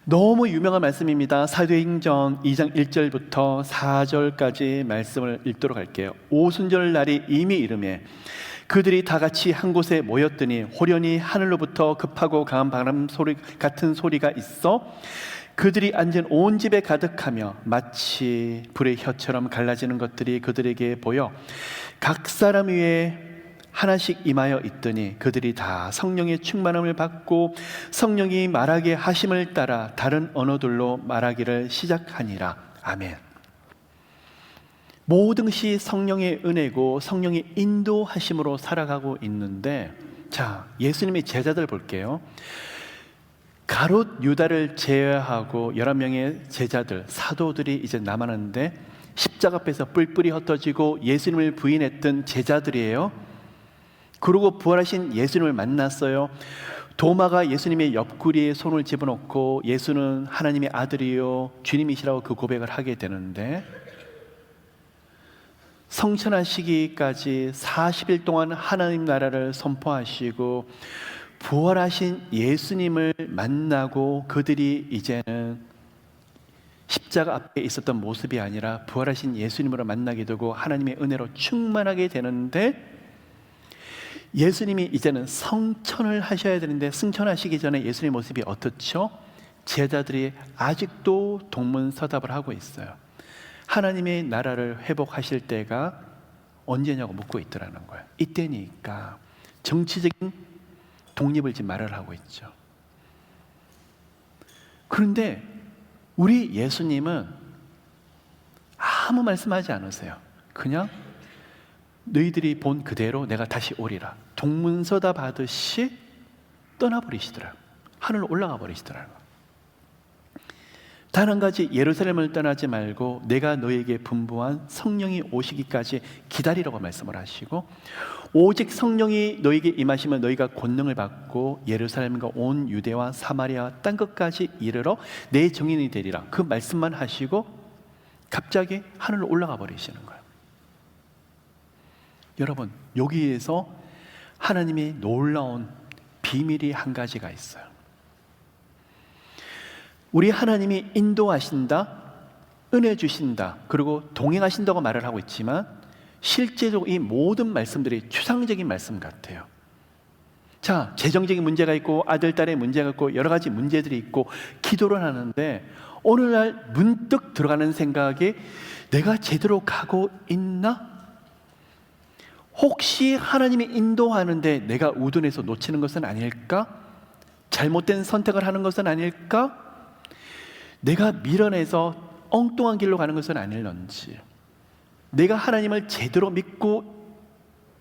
너무 유명한 말씀입니다. 사도행전 2장 1절부터 4절까지 말씀을 읽도록 할게요. 오순절 날이 이미 이르매 그들이 다 같이 한 곳에 모였더니 호련히 하늘로부터 급하고 강한 바람 소리 같은 소리가 있어 그들이 앉은 온 집에 가득하며 마치 불의 혀처럼 갈라지는 것들이 그들에게 보여 각 사람 위에 하나씩 임하여 있더니 그들이 다 성령의 충만함을 받고 성령이 말하게 하심을 따라 다른 언어들로 말하기를 시작하니라. 아멘. 모든 것이 성령의 은혜고 성령의 인도하심으로 살아가고 있는데, 자, 예수님의 제자들 볼게요. 가롯 유다를 제외하고 11명의 제자들, 사도들이 이제 남았는데 십자가 앞에서 뿔뿔이 흩어지고 예수님을 부인했던 제자들이에요. 그리고 부활하신 예수님을 만났어요. 도마가 예수님의 옆구리에 손을 집어넣고 예수는 하나님의 아들이요 주님이시라고 그 고백을 하게 되는데, 성천하시기까지 40일 동안 하나님 나라를 선포하시고 부활하신 예수님을 만나고 그들이 이제는 십자가 앞에 있었던 모습이 아니라 부활하신 예수님으로 만나게 되고 하나님의 은혜로 충만하게 되는데, 예수님이 이제는 성천을 하셔야 되는데 승천하시기 전에 예수님의 모습이 어떻죠? 제자들이 아직도 동문서답을 하고 있어요. 하나님의 나라를 회복하실 때가 언제냐고 묻고 있더라는 거예요. 이때니까 정치적인 독립을 지금 말을 하고 있죠. 그런데 우리 예수님은 아무 말씀하지 않으세요. 그냥 너희들이 본 그대로 내가 다시 오리라. 동문서답 하듯이 떠나버리시더라. 하늘로 올라가 버리시더라. 단 한 가지, 예루살렘을 떠나지 말고 내가 너에게 분부한 성령이 오시기까지 기다리라고 말씀을 하시고, 오직 성령이 너에게 임하시면 너희가 권능을 받고 예루살렘과 온 유대와 사마리아 땅끝까지 이르러 내 증인이 되리라. 그 말씀만 하시고 갑자기 하늘로 올라가 버리시는 거예요. 여러분, 여기에서 하나님의 놀라운 비밀이 한 가지가 있어요. 우리 하나님이 인도하신다, 은혜 주신다, 그리고 동행하신다고 말을 하고 있지만 실제로 이 모든 말씀들이 추상적인 말씀 같아요. 자, 재정적인 문제가 있고 아들, 딸의 문제가 있고 여러 가지 문제들이 있고 기도를 하는데 어느 날 문득 들어가는 생각이 내가 제대로 가고 있나? 혹시 하나님이 인도하는데 내가 우둔해서 놓치는 것은 아닐까? 잘못된 선택을 하는 것은 아닐까? 내가 밀어내서 엉뚱한 길로 가는 것은 아닐런지, 내가 하나님을 제대로 믿고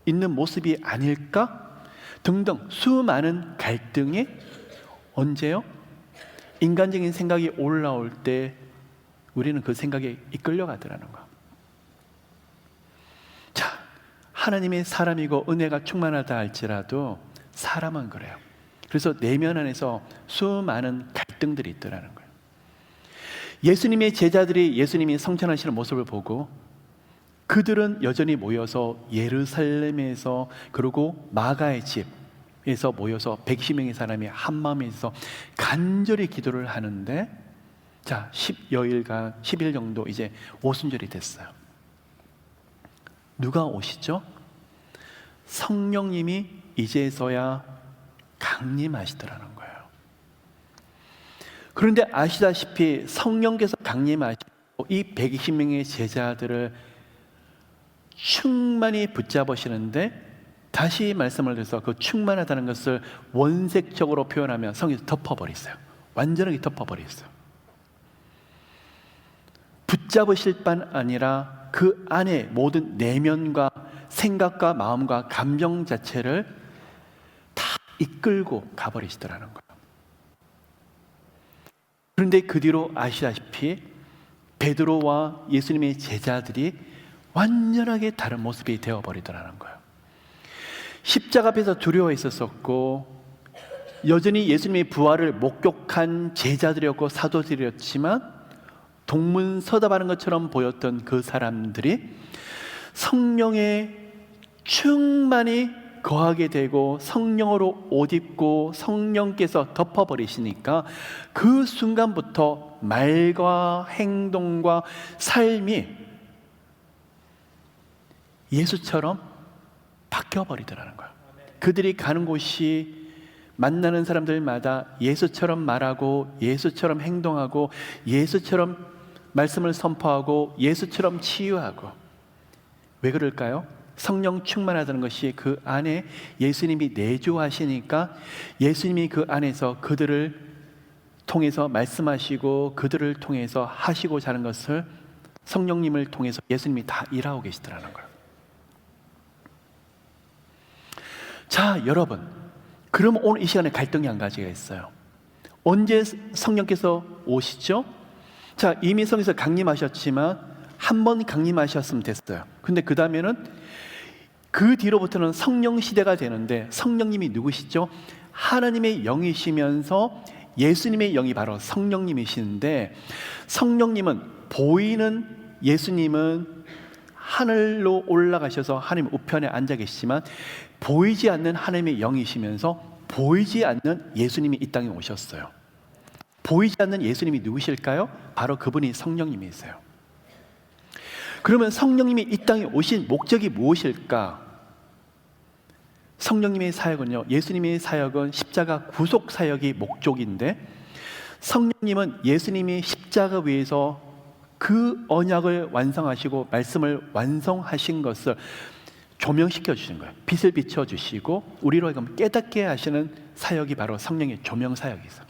있는 모습이 아닐까? 등등 수많은 갈등이 언제요? 인간적인 생각이 올라올 때 우리는 그 생각에 이끌려 가더라는 거. 자, 하나님의 사람이고 은혜가 충만하다 할지라도 사람은 그래요. 그래서 내면 안에서 수많은 갈등들이 있더라는 거예요. 예수님의 제자들이 예수님이 성천하시는 모습을 보고 그들은 여전히 모여서 예루살렘에서, 그리고 마가의 집에서 모여서 110명의 사람이 한 마음에 있어 간절히 기도를 하는데, 자, 10여일간 10일 정도 이제 오순절이 됐어요. 누가 오시죠? 성령님이 이제서야 강림하시더라는 거예요. 그런데 아시다시피 성령께서 강림하시고 이 120명의 제자들을 충만히 붙잡으시는데, 다시 말씀을 드려서 그 충만하다는 것을 원색적으로 표현하면 성경에서 덮어버렸어요. 완전하게 덮어버렸어요. 붙잡으실 뿐 아니라 그 안에 모든 내면과 생각과 마음과 감정 자체를 다 이끌고 가버리시더라는 거예요. 그런데 그 뒤로 아시다시피 베드로와 예수님의 제자들이 완전하게 다른 모습이 되어버리더라는 거예요. 십자가 앞에서 두려워했었고 여전히 예수님의 부활을 목격한 제자들이었고 사도들이었지만 동문서답하는 것처럼 보였던 그 사람들이 성령의 충만히 거하게 되고 성령으로 옷 입고 성령께서 덮어버리시니까 그 순간부터 말과 행동과 삶이 예수처럼 바뀌어버리더라는 거예요. 그들이 가는 곳이 만나는 사람들마다 예수처럼 말하고 예수처럼 행동하고 예수처럼 말씀을 선포하고 예수처럼 치유하고. 왜 그럴까요? 성령 충만하다는 것이 그 안에 예수님이 내주하시니까 예수님이 그 안에서 그들을 통해서 말씀하시고 그들을 통해서 하시고자 하는 것을 성령님을 통해서 예수님이 다 일하고 계시더라는 거예요. 자, 여러분, 그럼 오늘 이 시간에 갈등이 한 가지가 있어요. 언제 성령께서 오시죠? 자, 이미 성에서 강림하셨지만 한 번 강림하셨으면 됐어요. 근데 그 다음에는 그 뒤로부터는 성령 시대가 되는데 성령님이 누구시죠? 하나님의 영이시면서 예수님의 영이 바로 성령님이시는데, 성령님은 보이는 예수님은 하늘로 올라가셔서 하나님 우편에 앉아 계시지만 보이지 않는 하나님의 영이시면서 보이지 않는 예수님이 이 땅에 오셨어요. 보이지 않는 예수님이 누구실까요? 바로 그분이 성령님이세요. 그러면 성령님이 이 땅에 오신 목적이 무엇일까? 성령님의 사역은요, 예수님의 사역은 십자가 구속 사역이 목적인데, 성령님은 예수님이 십자가 위에서 그 언약을 완성하시고 말씀을 완성하신 것을 조명시켜 주시는 거예요. 빛을 비춰 주시고 우리로 하여금 깨닫게 하시는 사역이 바로 성령의 조명 사역이죠.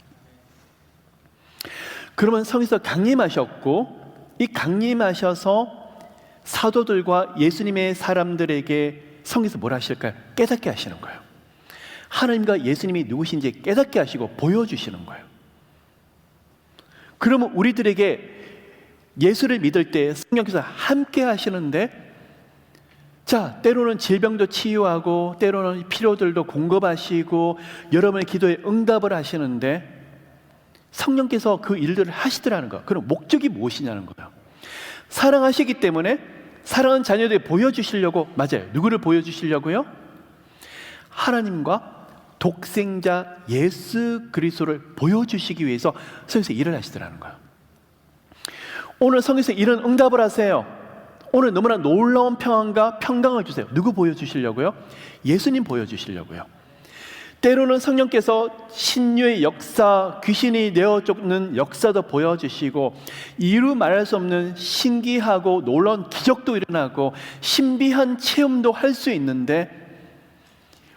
그러면 성에서 강림하셨고, 이 강림하셔서 사도들과 예수님의 사람들에게 성에서 뭘 하실까요? 깨닫게 하시는 거예요. 하나님과 예수님이 누구신지 깨닫게 하시고 보여주시는 거예요. 그러면 우리들에게 예수를 믿을 때 성령께서 함께 하시는데, 자, 때로는 질병도 치유하고 때로는 필요들도 공급하시고 여러분의 기도에 응답을 하시는데 성령께서 그 일들을 하시더라는 거예요. 그럼 목적이 무엇이냐는 거예요. 사랑하시기 때문에 사랑하는 자녀들에게 보여주시려고, 맞아요. 누구를 보여주시려고요? 하나님과 독생자 예수 그리스도를 보여주시기 위해서 성에서 일을 하시더라는 거예요. 오늘 성에서 이런 응답을 하세요. 오늘 너무나 놀라운 평안과 평강을 주세요. 누구 보여주시려고요? 예수님 보여주시려고요. 때로는 성령께서 신유의 역사, 귀신이 내어 쫓는 역사도 보여주시고 이루 말할 수 없는 신기하고 놀라운 기적도 일어나고 신비한 체험도 할 수 있는데,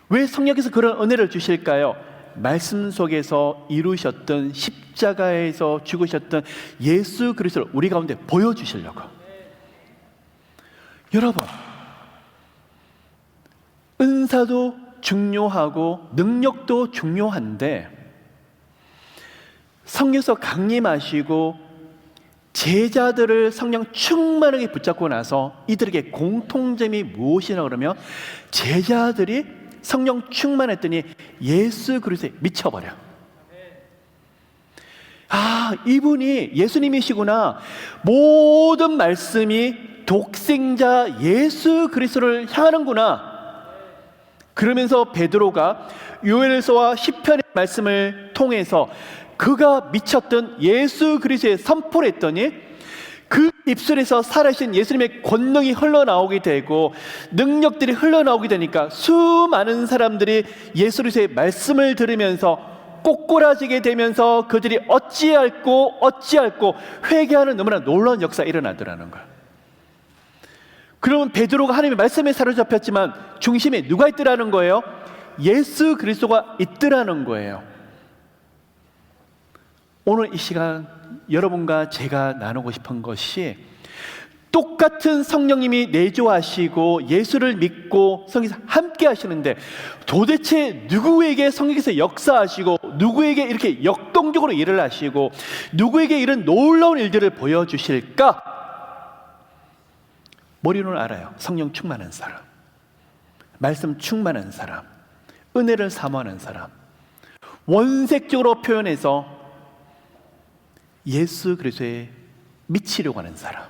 왜 성령께서 그런 은혜를 주실까요? 말씀 속에서 이루셨던 십자가에서 죽으셨던 예수 그리스도를 우리 가운데 보여주시려고. 여러분, 은사도 중요하고 능력도 중요한데 성령께서 강림하시고 제자들을 성령 충만하게 붙잡고 나서 이들에게 공통점이 무엇이냐 그러면, 제자들이 성령 충만했더니 예수 그리스도에 미쳐버려. 아, 이분이 예수님이시구나. 모든 말씀이 독생자 예수 그리스도를 향하는구나. 그러면서 베드로가 요엘서와 시편의 말씀을 통해서 그가 미쳤던 예수 그리스도의 선포를 했더니 그 입술에서 살아계신 예수님의 권능이 흘러나오게 되고 능력들이 흘러나오게 되니까 수많은 사람들이 예수 그리스도의 말씀을 들으면서 꼬꾸라지게 되면서 그들이 어찌할꼬 회개하는 너무나 놀라운 역사가 일어나더라는 거예요. 그러면 베드로가 하나님의 말씀에 사로잡혔지만 중심에 누가 있더라는 거예요? 예수 그리스도가 있더라는 거예요. 오늘 이 시간 여러분과 제가 나누고 싶은 것이, 똑같은 성령님이 내조하시고 예수를 믿고 성령께서 함께 하시는데 도대체 누구에게 성령께서 역사하시고 누구에게 이렇게 역동적으로 일을 하시고 누구에게 이런 놀라운 일들을 보여주실까? 머리로는 알아요. 성령 충만한 사람, 말씀 충만한 사람, 은혜를 사모하는 사람, 원색적으로 표현해서 예수 그리스도에 미치려고 하는 사람,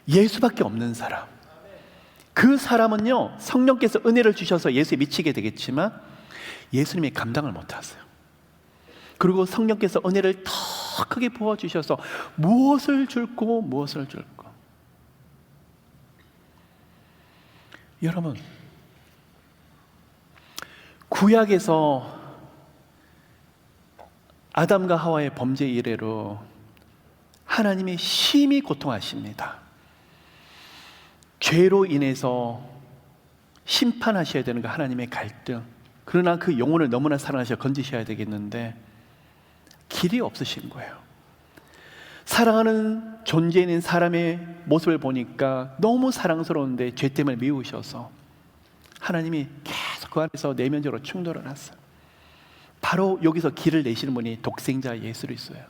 예수밖에 없는 사람, 그 사람은요, 성령께서 은혜를 주셔서 예수에 미치게 되겠지만 예수님이 감당을 못하세요. 그리고 성령께서 은혜를 더 크게 부어주셔서 무엇을 줄고 무엇을 줄고. 여러분, 구약에서 아담과 하와의 범죄 이래로 하나님이 심히 고통하십니다. 죄로 인해서 심판하셔야 되는 거 하나님의 갈등. 그러나 그 영혼을 너무나 사랑하셔 건지셔야 되겠는데 길이 없으신 거예요. 사랑하는 존재인 사람의 모습을 보니까 너무 사랑스러운데 죄 때문에 미우셔서 하나님이 계속 그 안에서 내면적으로 충돌을 했어요. 바로 여기서 길을 내시는 분이 독생자 예수 그리스도예요.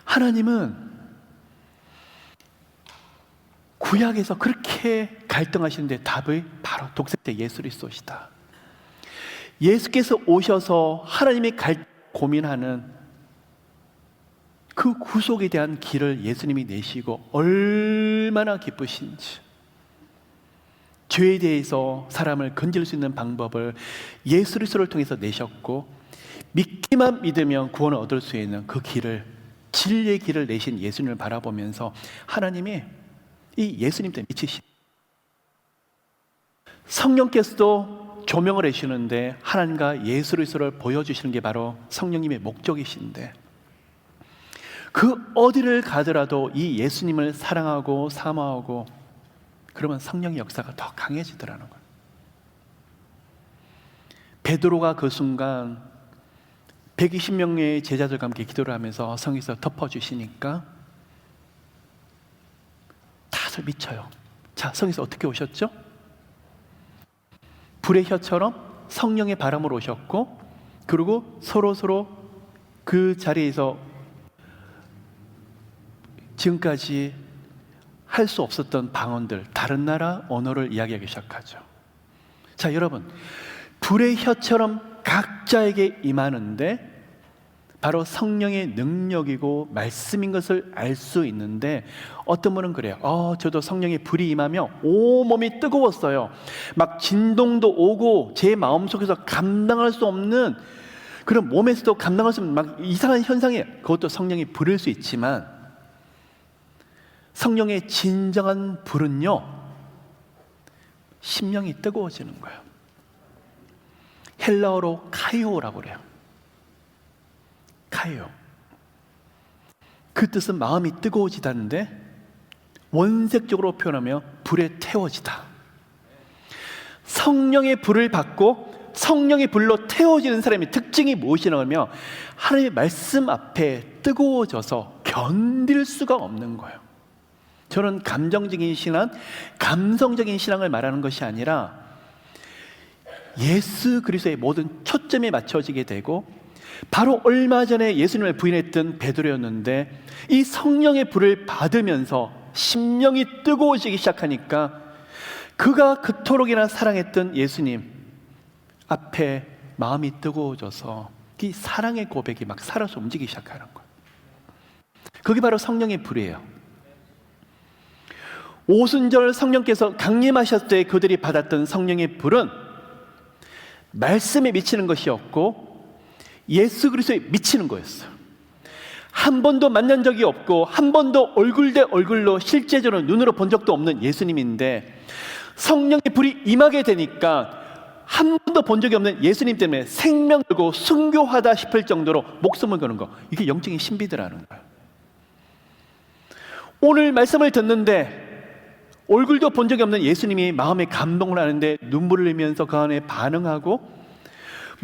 하나님은 구약에서 그렇게 갈등하시는데 답이 바로 독생자 예수 그리스도시다. 예수께서 오셔서 하나님이 고민하는 그 구속에 대한 길을 예수님이 내시고 얼마나 기쁘신지, 죄에 대해서 사람을 건질 수 있는 방법을 예수 그리스도를 통해서 내셨고, 믿기만 믿으면 구원을 얻을 수 있는 그 길을, 진리의 길을 내신 예수님을 바라보면서 하나님이 이 예수님 때문에 미치신, 성령께서도 조명을 해주시는데 하나님과 예수 그리스도를 보여주시는 게 바로 성령님의 목적이신데, 그 어디를 가더라도 이 예수님을 사랑하고 사모하고 그러면 성령의 역사가 더 강해지더라는 거예요. 베드로가 그 순간 120명의 제자들과 함께 기도를 하면서 성에서 덮어주시니까 다들 미쳐요. 자, 성에서 어떻게 오셨죠? 불의 혀처럼 성령의 바람으로 오셨고, 그리고 서로 그 자리에서 지금까지 할 수 없었던 방언들, 다른 나라 언어를 이야기하기 시작하죠. 자, 여러분, 불의 혀처럼 각자에게 임하는데 바로 성령의 능력이고 말씀인 것을 알 수 있는데, 어떤 분은 그래요. 저도 성령의 불이 임하며 온몸이 뜨거웠어요. 막 진동도 오고 제 마음속에서 감당할 수 없는, 그런 몸에서도 감당할 수 없는 막 이상한 현상이, 그것도 성령의 불일 수 있지만 성령의 진정한 불은요, 심령이 뜨거워지는 거예요. 헬라어로 카이오라고 그래요. 카이오. 그 뜻은 마음이 뜨거워지다는데, 원색적으로 표현하면 불에 태워지다. 성령의 불을 받고 성령의 불로 태워지는 사람의 특징이 무엇이냐고 하면 하나님의 말씀 앞에 뜨거워져서 견딜 수가 없는 거예요. 저는 감정적인 신앙, 감성적인 신앙을 말하는 것이 아니라 예수 그리스도의 모든 초점에 맞춰지게 되고, 바로 얼마 전에 예수님을 부인했던 베드로였는데 이 성령의 불을 받으면서 심령이 뜨거워지기 시작하니까 그가 그토록이나 사랑했던 예수님 앞에 마음이 뜨거워져서 이 사랑의 고백이 막 살아서 움직이기 시작하는 거예요. 그게 바로 성령의 불이에요. 오순절 성령께서 강림하셨을 때 그들이 받았던 성령의 불은 말씀에 미치는 것이었고 예수 그리스도에 미치는 거였어요. 한 번도 만난 적이 없고 한 번도 얼굴 대 얼굴로 실제적으로 눈으로 본 적도 없는 예수님인데, 성령의 불이 임하게 되니까 한 번도 본 적이 없는 예수님 때문에 생명 걸고 순교하다 싶을 정도로 목숨을 거는 거, 이게 영적인 신비더라는 거예요. 오늘 말씀을 듣는데 얼굴도 본 적이 없는 예수님이 마음에 감동을 하는데 눈물을 흘리면서 그 안에 반응하고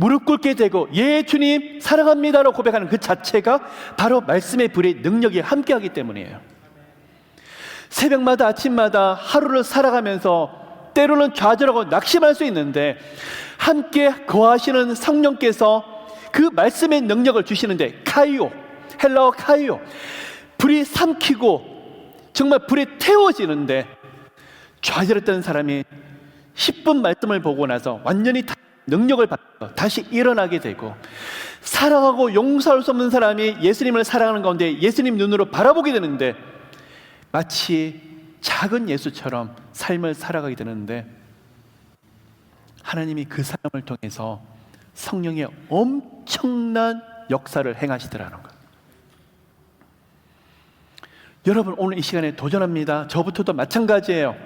무릎 꿇게 되고 예 주님 사랑합니다라고 고백하는 그 자체가 바로 말씀의 불의 능력이 함께하기 때문이에요. 새벽마다 아침마다 하루를 살아가면서 때로는 좌절하고 낙심할 수 있는데 함께 거하시는 성령께서 그 말씀의 능력을 주시는데, 카이오, 헬라어 카이오, 불이 삼키고 정말 불에 태워지는데, 좌절했던 사람이 10분 말씀을 보고 나서 완전히 능력을 받고 다시 일어나게 되고, 사랑하고 용서할 수 없는 사람이 예수님을 사랑하는 가운데 예수님 눈으로 바라보게 되는데 마치 작은 예수처럼 삶을 살아가게 되는데 하나님이 그 사람을 통해서 성령의 엄청난 역사를 행하시더라는 거예요. 여러분, 오늘 이 시간에 도전합니다. 저부터도 마찬가지예요.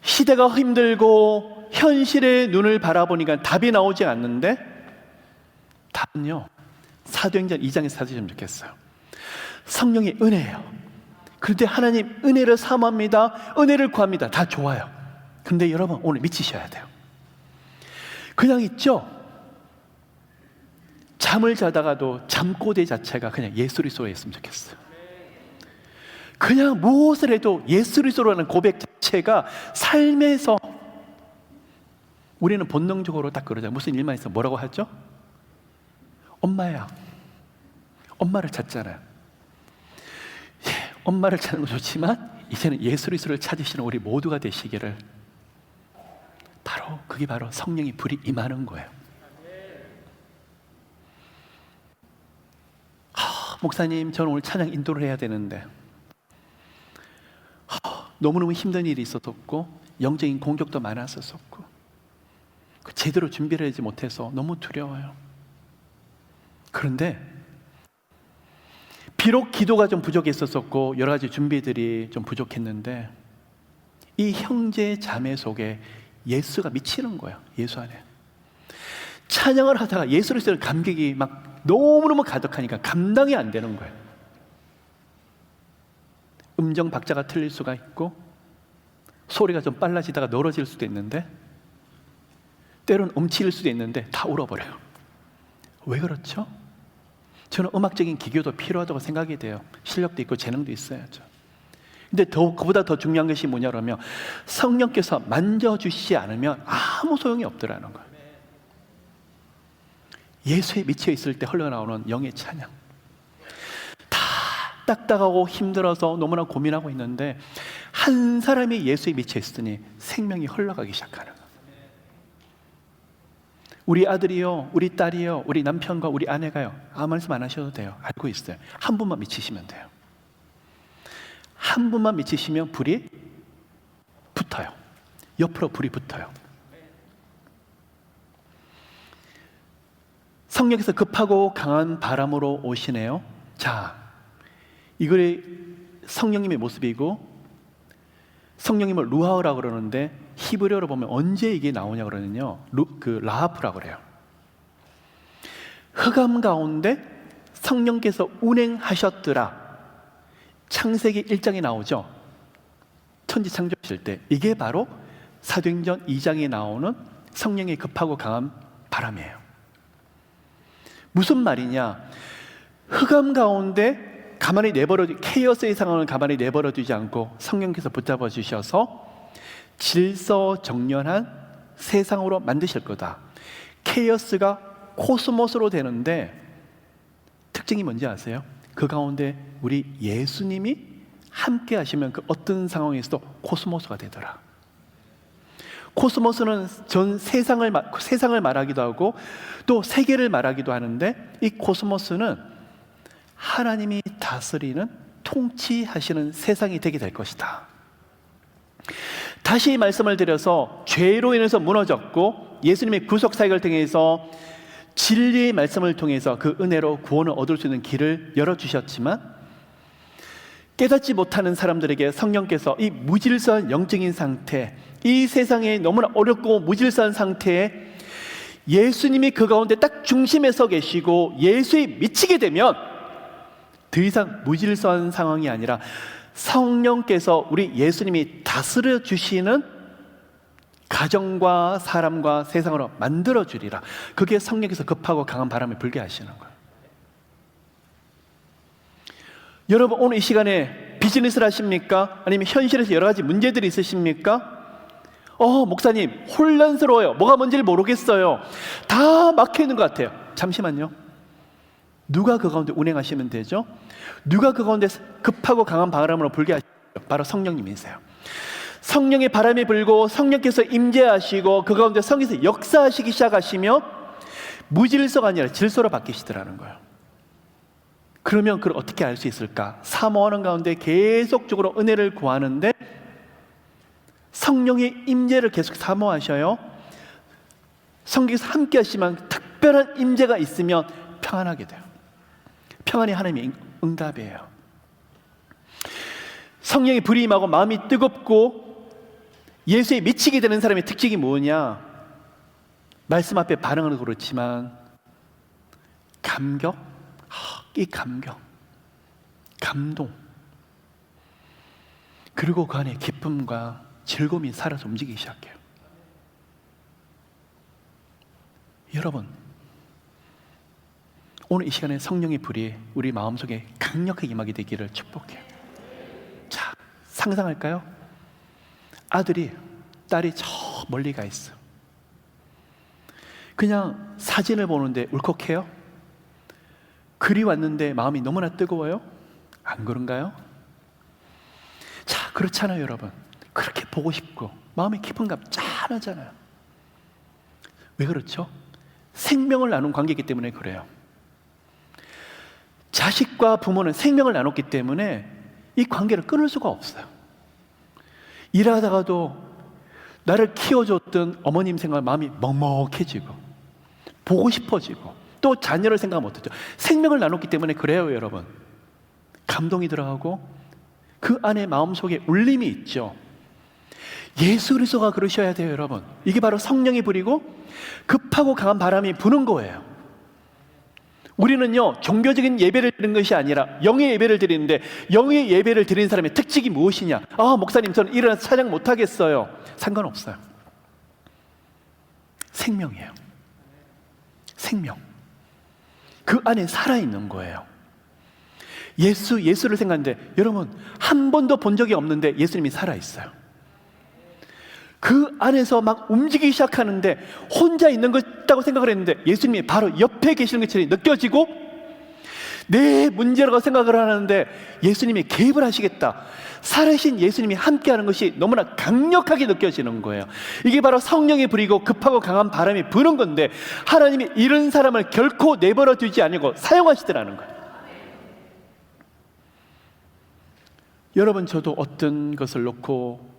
시대가 힘들고 현실의 눈을 바라보니까 답이 나오지 않는데, 답은요, 사도행전 2장에서 찾으시면 좋겠어요. 성령의 은혜예요. 그런데 하나님 은혜를 사모합니다. 은혜를 구합니다. 다 좋아요. 근데 여러분, 오늘 미치셔야 돼요. 그냥 있죠? 잠을 자다가도 잠꼬대 자체가 그냥 예수 그리스도로 했으면 좋겠어요. 그냥 무엇을 해도 예수 그리스도라는 고백 자체가 삶에서, 우리는 본능적으로 딱 그러잖아요. 무슨 일만 있으면 뭐라고 하죠? 엄마야. 엄마를 찾잖아요. 엄마를 찾는 건 좋지만 이제는 예수 그리스도를 찾으시는 우리 모두가 되시기를, 그게 바로 성령의 불이 임하는 거예요. 목사님, 저는 오늘 찬양 인도를 해야 되는데 너무너무 힘든 일이 있었고 영적인 공격도 많았었고 제대로 준비를 하지 못해서 너무 두려워요. 그런데 비록 기도가 좀 부족했었고 여러 가지 준비들이 좀 부족했는데 이 형제 자매 속에 예수가 미치는 거예요. 예수 안에 찬양을 하다가 예수를 쓰는 감격이 막 너무너무 가득하니까 감당이 안 되는 거예요. 음정 박자가 틀릴 수가 있고 소리가 좀 빨라지다가 늘어질 수도 있는데 때로는 음치일 수도 있는데 다 울어버려요. 왜 그렇죠? 저는 음악적인 기교도 필요하다고 생각이 돼요. 실력도 있고 재능도 있어야죠. 근데 그보다 더 중요한 것이 뭐냐면 성령께서 만져주시지 않으면 아무 소용이 없더라는 거예요. 예수에 미쳐 있을 때 흘러나오는 영의 찬양, 다 딱딱하고 힘들어서 너무나 고민하고 있는데 한 사람이 예수에 미쳐 있으니 생명이 흘러가기 시작하는 거예요. 우리 아들이요, 우리 딸이요, 우리 남편과 우리 아내가요, 아무 말씀 안 하셔도 돼요. 알고 있어요. 한 분만 미치시면 돼요. 한 분만 미치시면 불이 붙어요. 옆으로 불이 붙어요. 성령께서 급하고 강한 바람으로 오시네요. 자, 이거의 성령님의 모습이고 성령님을 루하우라고 그러는데 히브리어로 보면 언제 이게 나오냐고 그러면요, 라하프라고 그래요. 흑암 가운데 성령께서 운행하셨더라. 창세기 1장에 나오죠. 천지 창조하실 때. 이게 바로 사도행전 2장에 나오는 성령의 급하고 강한 바람이에요. 무슨 말이냐? 흑암 가운데 가만히 내버려, 케이오스의 상황을 가만히 내버려 두지 않고 성령께서 붙잡아 주셔서 질서정연한 세상으로 만드실 거다. 케이오스가 코스모스로 되는데 특징이 뭔지 아세요? 그 가운데 우리 예수님이 함께 하시면 그 어떤 상황에서도 코스모스가 되더라. 코스모스는 전 세상을 말하기도 하고 또 세계를 말하기도 하는데 이 코스모스는 하나님이 다스리는, 통치하시는 세상이 되게 될 것이다. 다시 말씀을 드려서 죄로 인해서 무너졌고 예수님의 구속 사역을 통해서 진리의 말씀을 통해서 그 은혜로 구원을 얻을 수 있는 길을 열어주셨지만 깨닫지 못하는 사람들에게 성령께서 이 무질서한 영적인 상태, 이 세상에 너무나 어렵고 무질서한 상태에 예수님이 그 가운데 딱 중심에 서 계시고 예수에 미치게 되면 더 이상 무질서한 상황이 아니라 성령께서 우리 예수님이 다스려 주시는 가정과 사람과 세상으로 만들어 주리라. 그게 성령께서 급하고 강한 바람을 불게 하시는 거예요. 여러분, 오늘 이 시간에 비즈니스를 하십니까? 아니면 현실에서 여러 가지 문제들이 있으십니까? 목사님 혼란스러워요. 뭐가 뭔지를 모르겠어요. 다 막혀 있는 것 같아요. 잠시만요. 누가 그 가운데 운행하시면 되죠? 누가 그 가운데 급하고 강한 바람으로 불게 하시죠? 바로 성령님이세요. 성령의 바람이 불고 성령께서 임재하시고 그 가운데 성령께서 역사하시기 시작하시면 무질서가 아니라 질서로 바뀌시더라는 거예요. 그러면 그걸 어떻게 알 수 있을까? 사모하는 가운데 계속적으로 은혜를 구하는데 성령의 임재를 계속 사모하셔요. 성경에서 함께 하시면 특별한 임재가 있으면 평안하게 돼요. 평안이 하나님의 응답이에요. 성령의 불이 임하고 마음이 뜨겁고 예수에 미치게 되는 사람의 특징이 뭐냐? 말씀 앞에 반응은 그렇지만 감격, 이 감격, 감동, 그리고 그 안에 기쁨과 즐거움이 살아서 움직이기 시작해요. 여러분, 오늘 이 시간에 성령의 불이 우리 마음속에 강력하게 임하게 되기를 축복해요. 자, 상상할까요? 아들이, 딸이 저 멀리 가 있어. 그냥 사진을 보는데 울컥해요? 글이 왔는데 마음이 너무나 뜨거워요? 안 그런가요? 자, 그렇잖아요, 여러분. 그렇게 보고 싶고 마음의 기쁨감 짠하잖아요. 왜 그렇죠? 생명을 나눈 관계이기 때문에 그래요. 자식과 부모는 생명을 나눴기 때문에 이 관계를 끊을 수가 없어요. 일하다가도 나를 키워줬던 어머님 생각에 마음이 먹먹해지고 보고 싶어지고 또 자녀를 생각하면 어떻죠? 생명을 나눴기 때문에 그래요, 여러분. 감동이 들어가고 그 안에 마음속에 울림이 있죠. 예수 그리스도가 그러셔야 돼요, 여러분. 이게 바로 성령이 부리고 급하고 강한 바람이 부는 거예요. 우리는요, 종교적인 예배를 드리는 것이 아니라 영의 예배를 드리는데, 영의 예배를 드리는 사람의 특징이 무엇이냐? 아, 목사님, 저는 일어나서 찬양 못하겠어요. 상관없어요. 생명이에요. 생명. 그 안에 살아있는 거예요. 예수를 생각하는데, 여러분, 한 번도 본 적이 없는데 예수님이 살아있어요. 그 안에서 막 움직이기 시작하는데 혼자 있는 것다고 생각을 했는데 예수님이 바로 옆에 계시는 것처럼 느껴지고, 내 문제라고 생각을 하는데 예수님이 개입을 하시겠다, 살아계신 예수님이 함께하는 것이 너무나 강력하게 느껴지는 거예요. 이게 바로 성령이 부리고 급하고 강한 바람이 부는 건데, 하나님이 이런 사람을 결코 내버려 두지 아니고 사용하시더라는 거예요. 여러분, 저도 어떤 것을 놓고,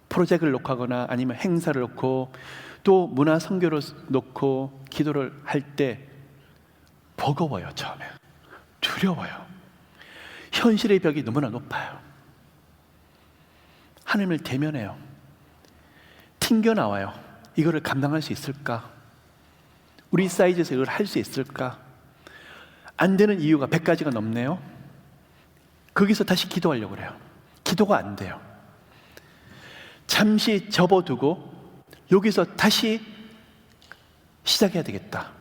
프로젝트를 놓고 하거나 아니면 행사를 놓고 또 문화 선교를 놓고 기도를 할 때 버거워요. 처음에 두려워요. 현실의 벽이 너무나 높아요. 하나님을 대면해요. 튕겨나와요. 이거를 감당할 수 있을까? 우리 사이즈에서 이걸 할 수 있을까? 안 되는 이유가 100가지가 넘네요. 거기서 다시 기도하려고 그래요. 기도가 안 돼요. 잠시 접어두고 여기서 다시 시작해야 되겠다.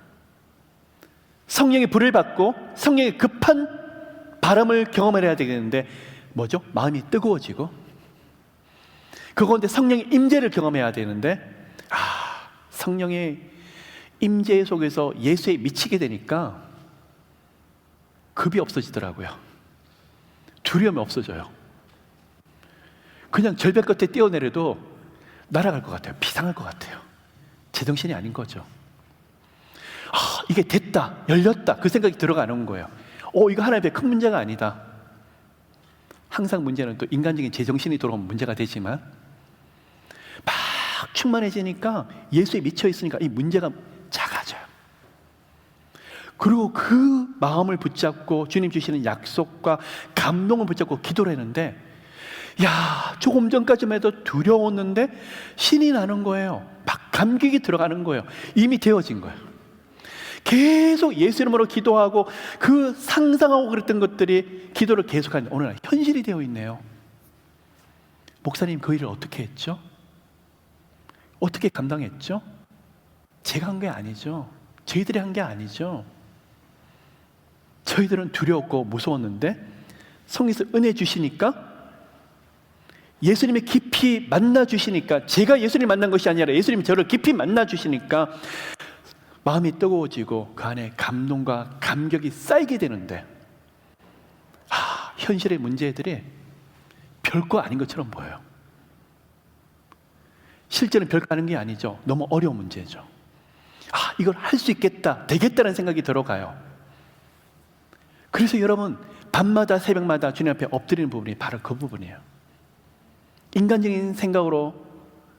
성령의 불을 받고 성령의 급한 바람을 경험해야 되겠는데 뭐죠? 마음이 뜨거워지고 그 가운데 성령의 임재를 경험해야 되는데, 성령의 임재 속에서 예수에 미치게 되니까 급이 없어지더라고요. 두려움이 없어져요. 그냥 절벽 끝에 뛰어내려도 날아갈 것 같아요. 비상할 것 같아요. 제정신이 아닌 거죠. 이게 됐다, 열렸다, 그 생각이 들어가는 거예요. 이거 하나님의 큰 문제가 아니다. 항상 문제는 또 인간적인 제정신이 돌아오면 문제가 되지만, 막 충만해지니까 예수에 미쳐 있으니까 이 문제가 작아져요. 그리고 그 마음을 붙잡고 주님 주시는 약속과 감동을 붙잡고 기도를 했는데, 조금 전까지만 해도 두려웠는데 신이 나는 거예요. 막 감격이 들어가는 거예요. 이미 되어진 거예요. 계속 예수 이름으로 기도하고 그 상상하고 그랬던 것들이 기도를 계속하는데 오늘 현실이 되어 있네요. 목사님, 그 일을 어떻게 했죠? 어떻게 감당했죠? 제가 한 게 아니죠. 저희들이 한 게 아니죠. 저희들은 두려웠고 무서웠는데 성령에서 은혜 주시니까, 예수님이 깊이 만나 주시니까, 제가 예수님 만난 것이 아니라 예수님이 저를 깊이 만나 주시니까 마음이 뜨거워지고 그 안에 감동과 감격이 쌓이게 되는데, 현실의 문제들이 별거 아닌 것처럼 보여요. 실제는 별거 아닌 게 아니죠. 너무 어려운 문제죠. 이걸 할 수 있겠다, 되겠다는 생각이 들어가요. 그래서 여러분, 밤마다 새벽마다 주님 앞에 엎드리는 부분이 바로 그 부분이에요. 인간적인 생각으로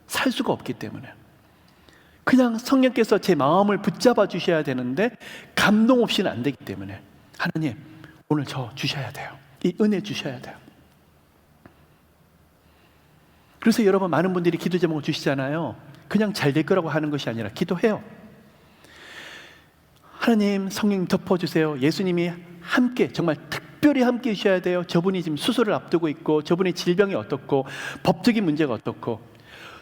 살 수가 없기 때문에. 그냥 성령께서 제 마음을 붙잡아 주셔야 되는데 감동 없이는 안 되기 때문에 하나님, 오늘 저 주셔야 돼요. 이 은혜 주셔야 돼요. 그래서 여러분, 많은 분들이 기도 제목을 주시잖아요. 그냥 잘 될 거라고 하는 것이 아니라 기도해요. 하나님, 성령 덮어주세요. 예수님이 함께, 정말 특별히 함께 해주셔야 돼요. 저분이 지금 수술을 앞두고 있고, 저분의 질병이 어떻고, 법적인 문제가 어떻고,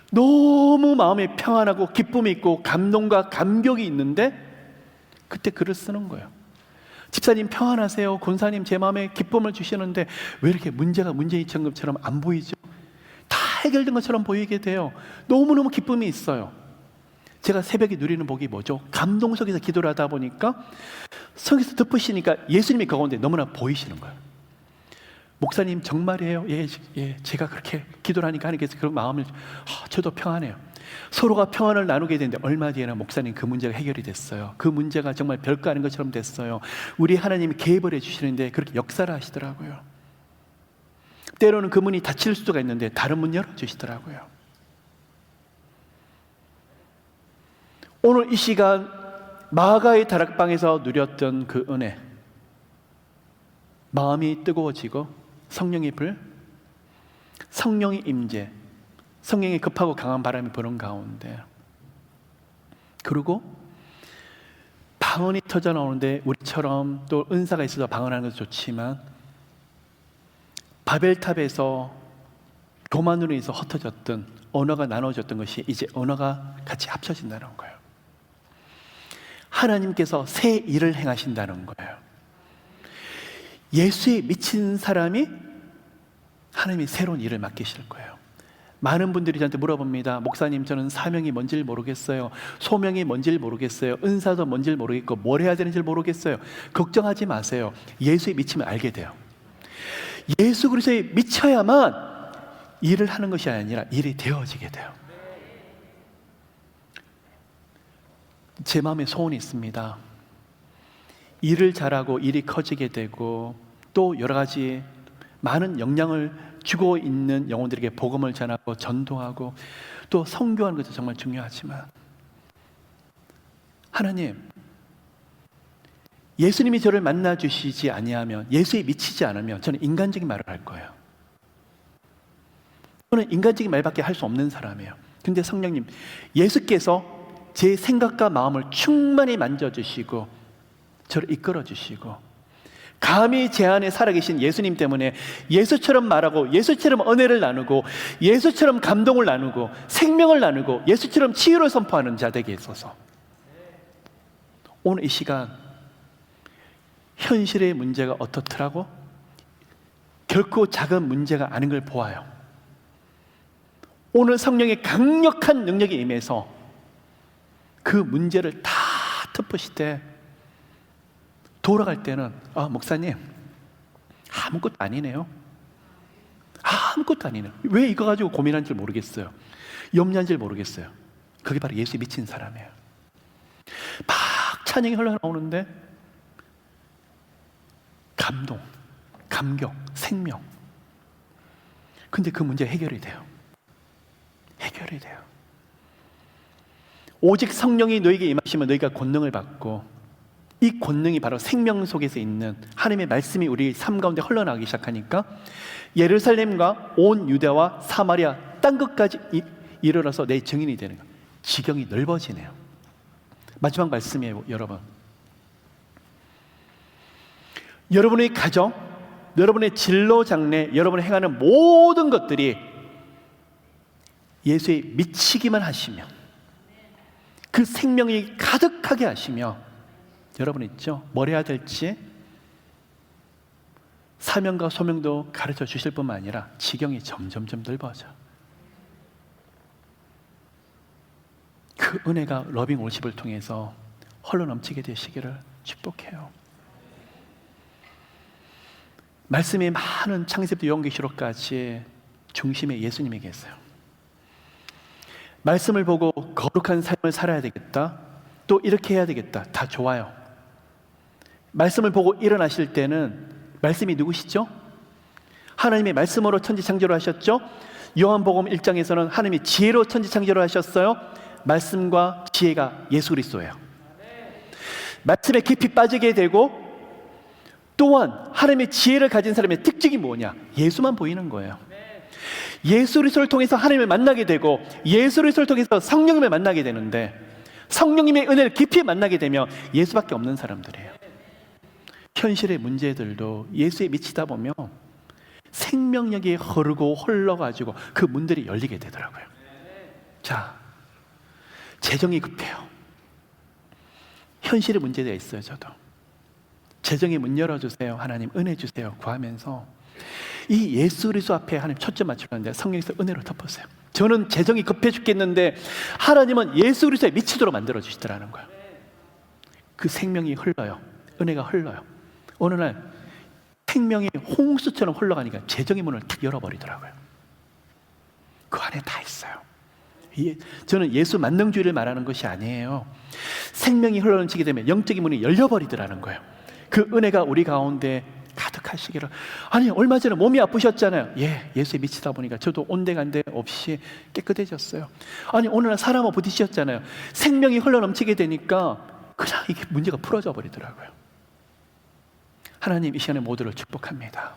너무 마음에 평안하고 기쁨이 있고 감동과 감격이 있는데 그때 글을 쓰는 거예요. 집사님 평안하세요. 권사님 제 마음에 기쁨을 주시는데 왜 이렇게 문제가 문제인천금처럼 안 보이죠? 다 해결된 것처럼 보이게 돼요. 너무너무 기쁨이 있어요. 제가 새벽에 누리는 복이 뭐죠? 감동 속에서 기도를 하다 보니까 성에서 덮으시니까 예수님이 그 가운데 너무나 보이시는 거예요. 목사님 정말이에요? 예, 제가 그렇게 기도를 하니까 하나님께서 그런 마음을, 저도 평안해요. 서로가 평안을 나누게 되는데 얼마 뒤에는 목사님 그 문제가 해결이 됐어요. 그 문제가 정말 별거 아닌 것처럼 됐어요. 우리 하나님이 개입을 해주시는데 그렇게 역사를 하시더라고요. 때로는 그 문이 닫힐 수가 있는데 다른 문 열어주시더라고요. 오늘 이 시간 마가의 다락방에서 누렸던 그 은혜, 마음이 뜨거워지고 성령의 불, 성령의 임재, 성령의 급하고 강한 바람이 부는 가운데, 그리고 방언이 터져 나오는데 우리처럼 또 은사가 있어서 방언하는 것도 좋지만 바벨탑에서 교만으로 인해서 흩어졌던 언어가 나눠졌던 것이 이제 언어가 같이 합쳐진다는 거예요. 하나님께서 새 일을 행하신다는 거예요. 예수에 미친 사람이 하나님이 새로운 일을 맡기실 거예요. 많은 분들이 저한테 물어봅니다. 목사님, 저는 사명이 뭔지를 모르겠어요. 소명이 뭔지를 모르겠어요. 은사도 뭔지를 모르겠고 뭘 해야 되는지를 모르겠어요. 걱정하지 마세요. 예수에 미치면 알게 돼요. 예수 그리스도에 미쳐야만 일을 하는 것이 아니라 일이 되어지게 돼요. 제 마음에 소원이 있습니다. 일을 잘하고 일이 커지게 되고 또 여러 가지 많은 영향을 주고 있는 영혼들에게 복음을 전하고 전도하고 또 선교하는 것도 정말 중요하지만, 하나님, 예수님이 저를 만나 주시지 아니하면, 예수에 미치지 않으면 저는 인간적인 말을 할 거예요. 저는 인간적인 말밖에 할 수 없는 사람이에요. 근데 성령님, 예수께서 제 생각과 마음을 충만히 만져주시고 저를 이끌어 주시고 감히 제 안에 살아계신 예수님 때문에 예수처럼 말하고 예수처럼 은혜를 나누고 예수처럼 감동을 나누고 생명을 나누고 예수처럼 치유를 선포하는 자들에게 있어서 오늘 이 시간 현실의 문제가 어떻더라고? 결코 작은 문제가 아닌 걸 보아요. 오늘 성령의 강력한 능력이 임해서 그 문제를 다 덮으시되 돌아갈 때는 목사님 아무것도 아니네요. 아무것도 아니네요. 왜 이거 가지고 고민하는지 모르겠어요. 염려한지 모르겠어요. 그게 바로 예수에 미친 사람이에요. 막 찬양이 흘러나오는데 감동, 감격, 생명. 근데 그 문제 해결이 돼요. 해결이 돼요. 오직 성령이 너에게 임하시면 너희가 권능을 받고, 이 권능이 바로 생명 속에서 있는 하나님의 말씀이 우리 삶 가운데 흘러나가기 시작하니까 예루살렘과 온 유대와 사마리아 땅 끝까지 이르러서 내 증인이 되는 거예요. 지경이 넓어지네요. 마지막 말씀이에요, 여러분. 여러분의 가정, 여러분의 진로 장래, 여러분이 행하는 모든 것들이 예수에 미치기만 하시면, 그 생명이 가득하게 하시며, 여러분 있죠? 뭘 해야 될지 사명과 소명도 가르쳐 주실 뿐만 아니라 지경이 점점점 넓어져. 그 은혜가 러빙 월십을 통해서 헐러 넘치게 되시기를 축복해요. 말씀이 많은 창세부터 요한계시록까지 중심에 예수님이 계세요. 말씀을 보고 거룩한 삶을 살아야 되겠다, 또 이렇게 해야 되겠다, 다 좋아요. 말씀을 보고 일어나실 때는 말씀이 누구시죠? 하나님의 말씀으로 천지창조를 하셨죠? 요한복음 1장에서는 하나님이 지혜로 천지창조를 하셨어요. 말씀과 지혜가 예수 그리스도예요. 말씀에 깊이 빠지게 되고, 또한 하나님의 지혜를 가진 사람의 특징이 뭐냐? 예수만 보이는 거예요. 예수 그리스도를 통해서 하나님을 만나게 되고, 예수 그리스도를 통해서 성령님을 만나게 되는데, 성령님의 은혜를 깊이 만나게 되면 예수밖에 없는 사람들이에요. 현실의 문제들도 예수에 미치다 보면 생명력이 흐르고 흘러가지고 그 문들이 열리게 되더라고요. 자, 재정이 급해요. 현실의 문제가 있어요. 저도 재정의 문 열어주세요, 하나님 은혜 주세요 구하면서 이 예수 그리스도 앞에 하나님 초점 맞추는데 성령에서 은혜로 덮었어요. 저는 재정이 급해 죽겠는데 하나님은 예수 그리스도에 미치도록 만들어 주시더라는 거예요. 그 생명이 흘러요. 은혜가 흘러요. 어느 날 생명이 홍수처럼 흘러가니까 재정의 문을 탁 열어버리더라고요. 그 안에 다 있어요. 저는 예수 만능주의를 말하는 것이 아니에요. 생명이 흘러넘치게 되면 영적인 문이 열려버리더라는 거예요. 그 은혜가 우리 가운데 가득하시기를. 아니, 얼마 전에 몸이 아프셨잖아요. 예, 예수에 미치다 보니까 저도 온데간데 없이 깨끗해졌어요. 아니, 오늘 날 사람하고 부딪히셨잖아요. 생명이 흘러넘치게 되니까 그냥 이게 문제가 풀어져 버리더라고요. 하나님 이 시간에 모두를 축복합니다.